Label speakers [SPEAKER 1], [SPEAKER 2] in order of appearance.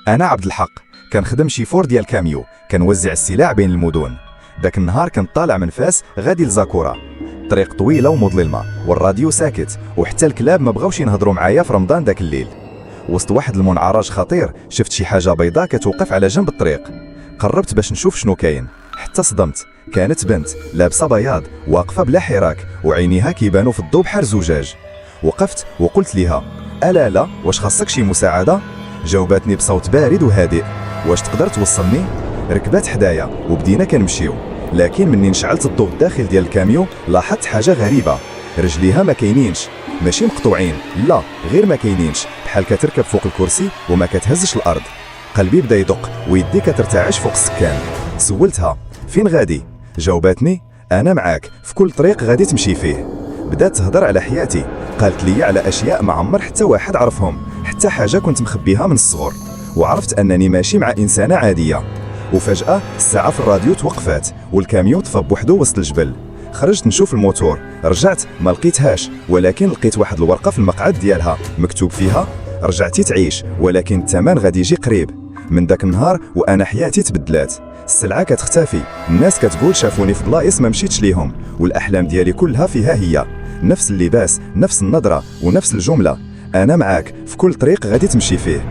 [SPEAKER 1] انا عبد الحق، كنخدم شيفور ديال كاميو، كنوزع السلع بين المدن. داك النهار كنت طالع من فاس غادي لزاكورا. طريق طويله ومظلمه والراديو ساكت، وحتى الكلاب ما بغاوش ينهضروا معايا في رمضان داك الليل. وسط واحد المنعرج خطير شفت شي حاجه بيضاء كتوقف على جنب الطريق. قربت باش نشوف شنو كاين، حتى صدمت. كانت بنت لابسه بياض واقفه بلا حراك، وعينيها كيبانوا في الضوء بحال زجاج. وقفت وقلت ليها: الا لا، واش خاصك شي مساعده؟ جاوباتني بصوت بارد وهادئ: واش تقدر توصلني؟ ركبات حدايا وبدينا كنمشيو، لكن منين شعلت الضوء الداخل ديال الكاميو لاحظت حاجه غريبه. رجليها ما كاينينش، ماشي مقطوعين، لا غير ما كاينينش، بحال كتركب فوق الكرسي وما كتهزش الارض. قلبي بدا يدق ويدي كترتعش فوق السكان. سولتها: فين غادي؟ جاوباتني: انا معاك في كل طريق غادي تمشي فيه. بدات تهضر على حياتي، قالت لي على اشياء ما عمر حتى واحد عرفهم، حتى حاجه كنت مخبيها من الصغر. وعرفت انني ماشي مع انسانه عاديه. وفجاه الساعه في الراديو توقفات والكاميو طفى بوحدو وسط الجبل. خرجت نشوف الموتور، رجعت ما لقيتهاش، ولكن لقيت واحد الورقه في المقعد ديالها مكتوب فيها: رجعتي تعيش، ولكن الثمن غادي يجي قريب. من داك النهار وانا حياتي تبدلات. السلعه كتختفي، الناس كتقول شافوني في بلايص ما مشيتش ليهم، والاحلام ديالي كلها فيها هي. نفس اللباس، نفس النظره، ونفس الجمله: انا معاك في كل طريق غادي تمشي فيه.